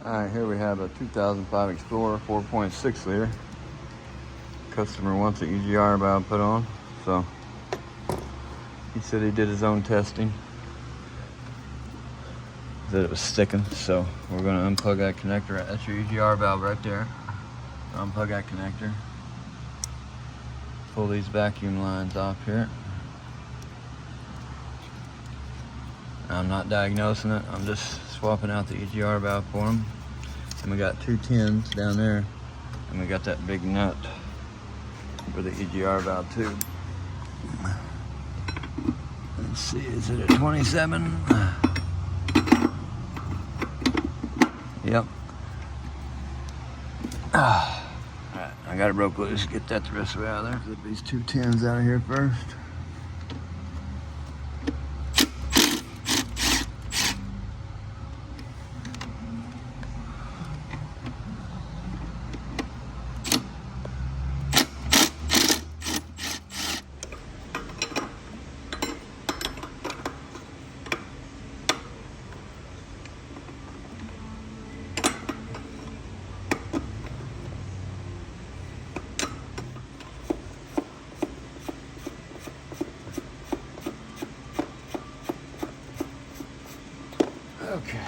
Alright, here we have a 2005 Explorer 4.6 liter. Customer wants an EGR valve put on, so he said he did his own testing. That it was sticking, so we're going to unplug that connector. That's your EGR valve right there. Unplug that connector. Pull these vacuum lines off here. I'm not diagnosing it, I'm just swapping out the EGR valve for them. And we got 2 tins down there, and we got that big nut for the EGR valve tube. Let's see, is it a 27? Yep. Alright, I got it broke loose. Get that the rest of the way out of there. Get these 2 tins out of here first. Okay.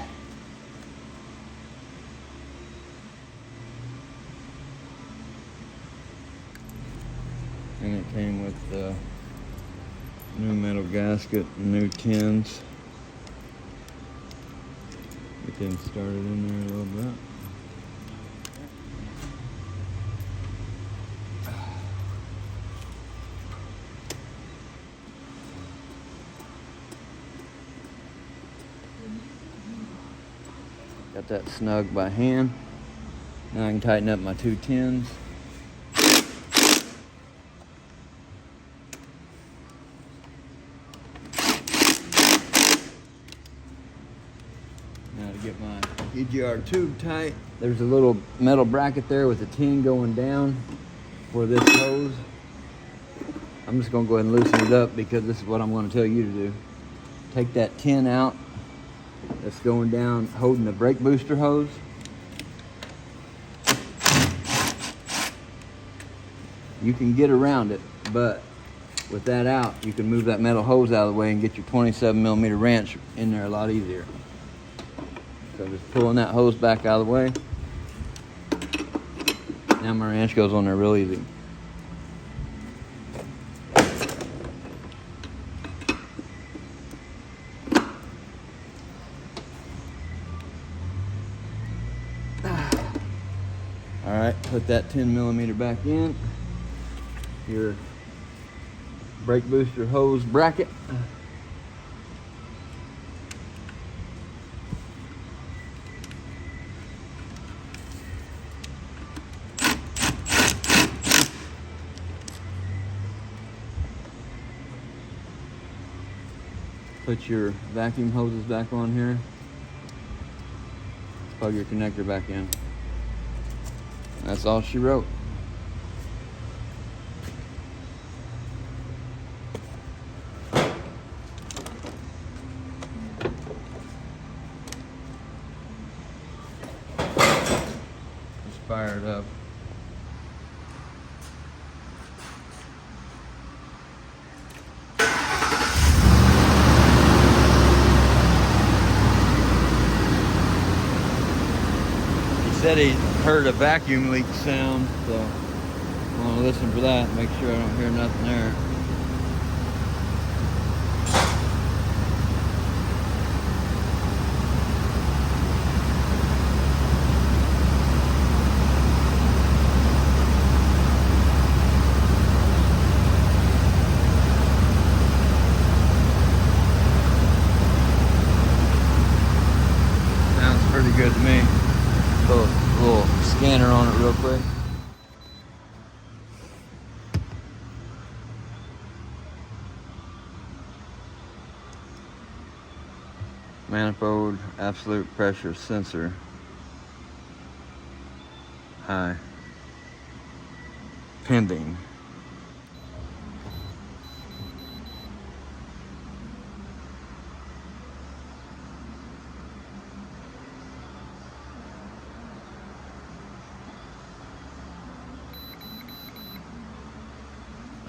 And it came with the new metal gasket, new tins. Get them started in there a little bit. Got that snug by hand. Now I can tighten up my 2 tins. Now to get my EGR tube tight, there's a little metal bracket there with a tin going down for this hose. I'm just gonna go ahead and loosen it up because this is what I'm gonna tell you to do. Take that tin out that's going down holding the brake booster hose. You can get around it, but with that out, you can move that metal hose out of the way and get your 27mm wrench in there a lot easier. So just pulling that hose back out of the way. Now my wrench goes on there real easy. All right, put that 10mm back in. Your brake booster hose bracket. Put your vacuum hoses back on here. Plug your connector back in. That's all she wrote. Just fire it up. He said he heard a vacuum leak sound, so I want to listen for that, make sure I don't hear nothing there. Sounds pretty good to me. Little scanner on it real quick. Manifold absolute pressure sensor high. Pending.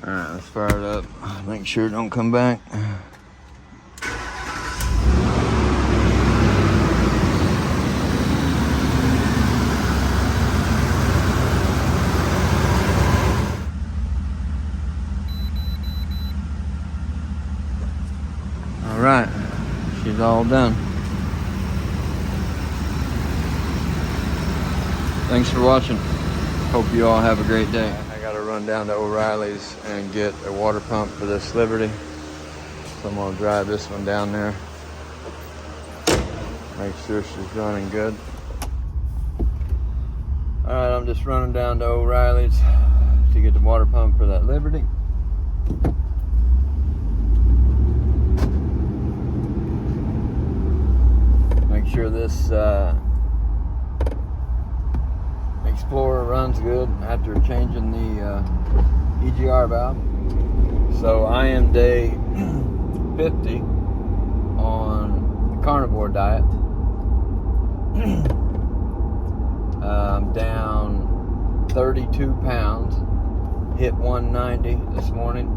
Alright, let's fire it up. Make sure it don't come back. Alright, she's all done. Thanks for watching. Hope you all have a great day. I gotta run down to O'Reilly's and get a water pump for this Liberty. So I'm gonna drive this one down there. Make sure she's running good. Alright, I'm just running down to O'Reilly's to get the water pump for that Liberty. Make sure this Explorer runs good after changing the EGR valve. So I am day 50 on the carnivore diet. I'm down 32 pounds. Hit 190 this morning.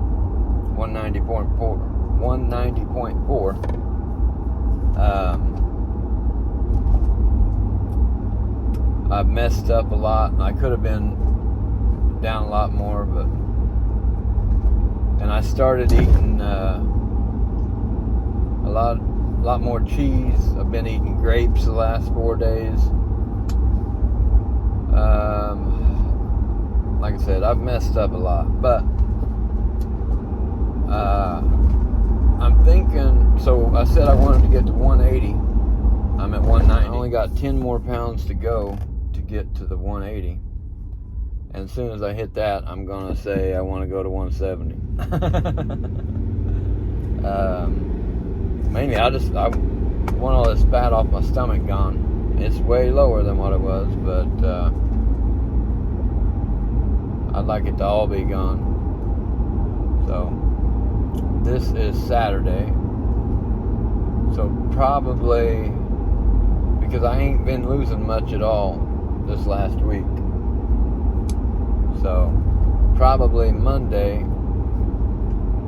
190.4. 190.4. I've messed up a lot. I could have been down a lot more, but and I started eating a lot more cheese. I've been eating grapes the last 4 days. Like I said, I've messed up a lot, but I'm thinking. So I said I wanted to get to 180. I'm at 190. I only got 10 more pounds to go to get to the 180, and as soon as I hit that, I'm gonna say I want to go to 170. Mainly I want all this fat off my stomach gone. It's way lower than what it was, but I'd like it to all be gone. So this is Saturday, so probably, because I ain't been losing much at all this last week. So probably Monday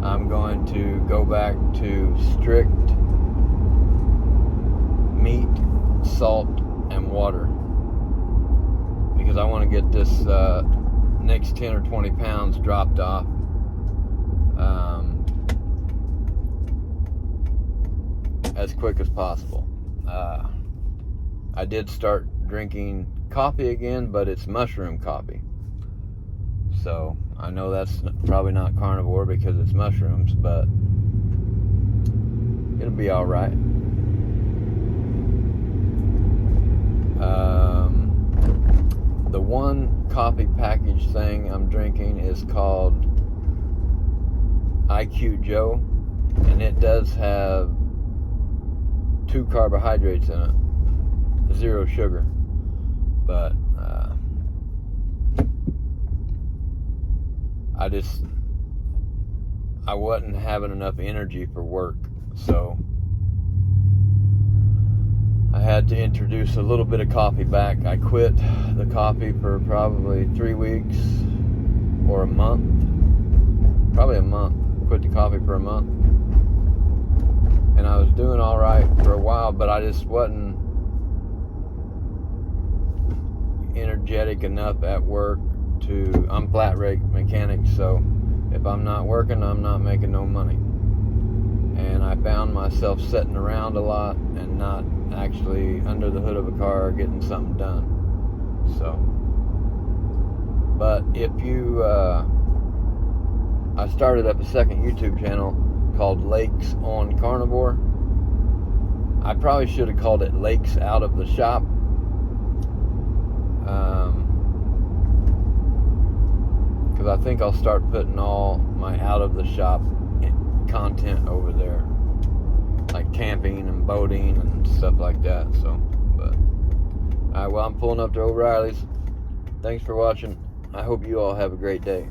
I'm going to go back to strict meat, salt, and water, because I want to get this next 10 or 20 pounds dropped off. As quick as possible. I did start drinking coffee again, but it's mushroom coffee. So I know that's probably not carnivore because it's mushrooms, but it'll be all right. The one coffee package thing I'm drinking is called IQ Joe, and it does have 2 carbohydrates in it, 0 sugar, but I wasn't having enough energy for work, so I had to introduce a little bit of coffee back. I quit the coffee for probably 3 weeks or a month, probably a month. Quit the coffee for a month, and I was doing all right for a while, but I just wasn't energetic enough at work I'm flat rate mechanic, so if I'm not working, I'm not making no money. And I found myself sitting around a lot and not actually under the hood of a car getting something done. So, but if you, I started up a second YouTube channel called Lakes on Carnivore. I probably should have called it Lakes Out of the Shop. Because I think I'll start putting all my out of the shop content over there, like camping and boating and stuff like that. So, but alright, well, I'm pulling up to O'Reilly's. Thanks for watching. I hope you all have a great day.